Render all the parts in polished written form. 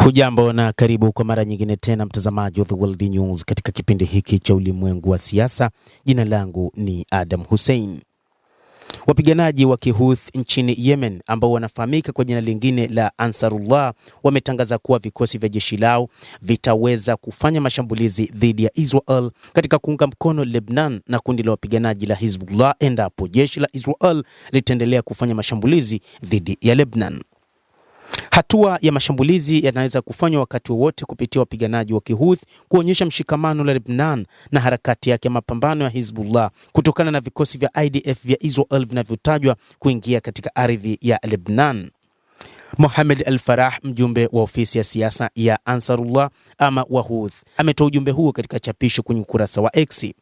Hujambo na karibu kwa mara nyingine tena mtazamaji wa The World News katika kipindi hiki cha ulimwengu wa siasa. Jina langu ni Adam Hussein. Wapiganaji wa Kihouthi nchini Yemen ambao wanafahamika kwa jina lingine la Ansarullah wametangaza kuwa vikosi vya jeshi lao vitaweza kufanya mashambulizi dhidi ya Israel katika kuunga mkono Lebanon na kundi la wapiganaji la Hezbollah endapo jeshi la Israel litaendelea kufanya mashambulizi dhidi ya Lebanon. Hatua ya mashambulizi yanaweza kufanywa wakati wowote kupitia wapiganaji wa Kihouthi kuonyesha mshikamano na Lebanon na harakati yake ya mapambano ya Hezbollah kutokana na vikosi vya IDF vya Israel vinavyotajwa kuingia katika ardhi ya Lebanon. Mohamed Al-Farah, mjumbe wa ofisi ya siasa ya Ansarullah ama Wahouthi, ametoa ujumbe huo katika chapisho kwenye ukurasa wa X.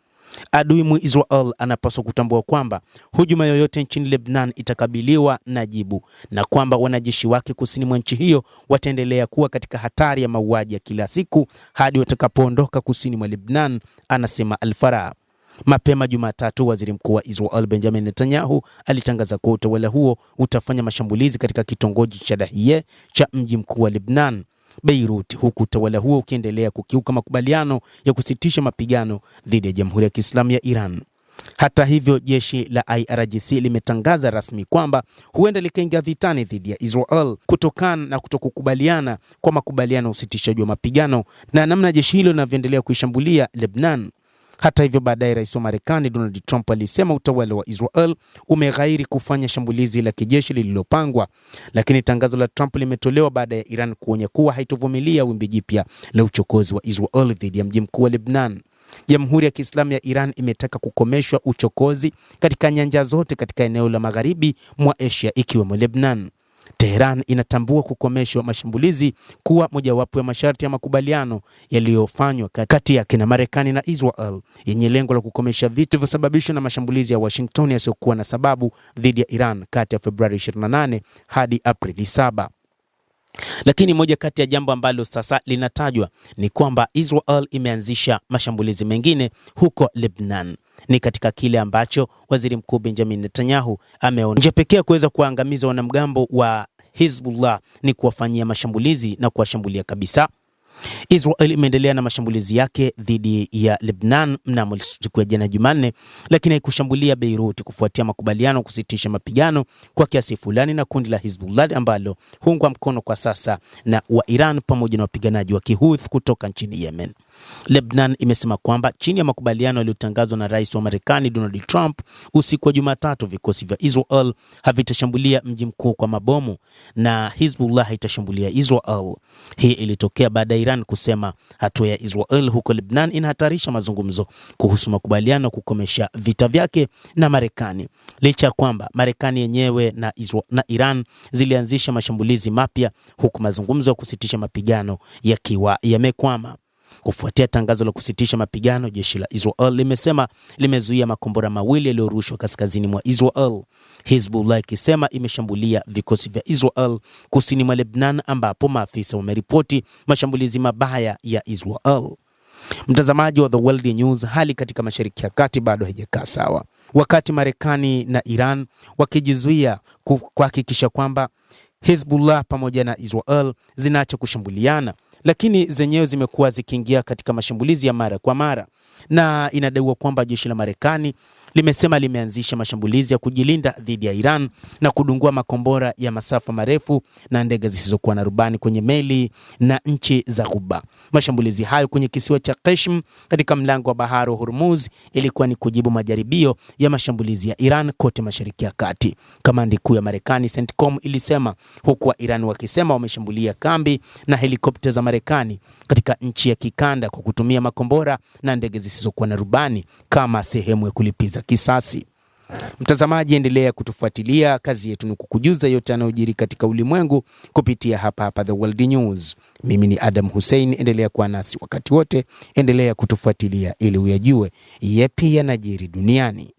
Adui Israel anapaswa kutambua kwamba hujuma yoyote nchini Lebanon itakabiliwa na jibu na kwamba wanajeshi wake kusini mwa nchi hiyo wataendelea kuwa katika hatari ya mauaji ya kila siku hadi watakapoondoka kusini mwa Lebanon, anasema Al-Farah. Mapema Jumatatu, waziri mkuu wa Israel Benjamin Netanyahu alitangaza kuwa utawala huo utafanya mashambulizi katika kitongoji cha Dahiyeh cha mji mkuu wa Lebanon, Beirut, huku utawala huo ukiendelea kukiuka makubaliano ya kusitisha mapigano dhidi ya Jamhuri ya Kiislamu ya Iran. Hata hivyo, jeshi la IRGC limetangaza rasmi kwamba huenda likaingia vitani dhidi ya Israel kutokana na kutokukubaliana kwa makubaliano ya usitishaji wa mapigano na namna jeshi hilo linavyoendelea kuishambulia Lebanon. Hata hivyo, baadaye rais wa Marekani Donald Trump alisema utawala wa Israel umeghairi kufanya shambulizi la kijeshi lililopangwa, lakini tangazo la Trump limetolewa baada ya Iran kuonya kuwa haitovumilia wimbi jipya la uchokozi wa Israel dhidi ya mji mkuu wa Lebanon. Jamhuri ya Kiislamu ya Iran imetaka kukomeshwa uchokozi katika nyanja zote katika eneo la magharibi mwa Asia ikiwemo Lebanon. Tehran inatambua kukomeshwa mashambulizi kuwa mojawapo ya masharti ya makubaliano yaliyofanywa kati yake na Marekani na Israel yenye lengo la kukomesha vita vilivyosababishwa na mashambulizi ya Washington yasiyokuwa na sababu dhidi ya Iran kati ya Februari 28 hadi Aprili 7. Lakini moja kati ya jambo ambalo sasa linatajwa ni kwamba Israel imeanzisha mashambulizi mengine huko Lebanon. Ni katika kile ambacho waziri mkuu Benjamin Netanyahu ameona njia pekee kuweza kuangamiza wanamgambo wa Hezbollah ni kuwafanyia mashambulizi na kuwashambulia kabisa. Israel imeendelea na mashambulizi yake dhidi ya Lebanon mnamo siku ya jana Jumanne, lakini haikushambulia Beirut kufuatia makubaliano kusitisha mapigano kwa kiasi fulani na kundi la Hezbollah ambalo huungwa mkono kwa sasa na wa Iran pamoja na wapiganaji wa Kihouthi kutoka nchini Yemen. Lebanon imesema kwamba chini ya makubaliano yaliyotangazwa na rais wa Marekani Donald Trump usiku wa Jumatatu, vikosi vya Israel havitashambulia mji mkuu kwa mabomu na Hezbollah haitashambulia Israel. Hii ilitokea baada ya Iran kusema hatua ya Israel huko Lebanon inahatarisha mazungumzo kuhusu makubaliano kukomesha vita vyake na Marekani, licha ya kwamba Marekani yenyewe na Iran zilianzisha mashambulizi mapya huku mazungumzo ya kusitisha mapigano yakiwa yamekwama. Kufuatia tangazo la kusitisha mapigano, jeshi la Israel limesema limezuia makombora mawili yaliyorushwa kaskazini mwa Israel, Hezbollah ikisema imeshambulia vikosi vya Israel kusini mwa Lebanon ambapo maafisa wameripoti mashambulizi mabaya ya Israel. Mtazamaji wa The World News, hali katika Mashariki ya Kati bado haijakaa sawa. Wakati Marekani na Iran wakijizuia kuhakikisha kwamba Hezbollah pamoja na Israel zinaacha kushambuliana, lakini zenyewe zimekuwa zikiingia katika mashambulizi ya mara kwa mara, na inadaiwa kwamba jeshi la Marekani limesema limeanzisha mashambulizi ya kujilinda dhidi ya Iran na kudungua makombora ya masafa marefu na ndege zisizokuwa na rubani kwenye meli na nchi za Ghuba. Mashambulizi hayo kwenye kisiwa cha Qeshm katika mlango wa bahari wa Hormuz ilikuwa ni kujibu majaribio ya mashambulizi ya Iran kote Mashariki ya Kati. Kamandi kuu ya Marekani CENTCOM ilisema, huku wa Iran wakisema wameshambulia kambi na helikopta za Marekani katika nchi ya kikanda kwa kutumia makombora na ndege zisizokuwa na rubani kama sehemu ya kulipiza kisasi. Mtazamaji, endelea kutufuatilia. Kazi yetu ni kukujuza yote yanayojiri katika ulimwengu kupitia hapa The World News. Mimi ni Adam Hussein, endelea kuwa nasi wakati wote, endelea kutufuatilia ili uyajue yapi yanajiri duniani.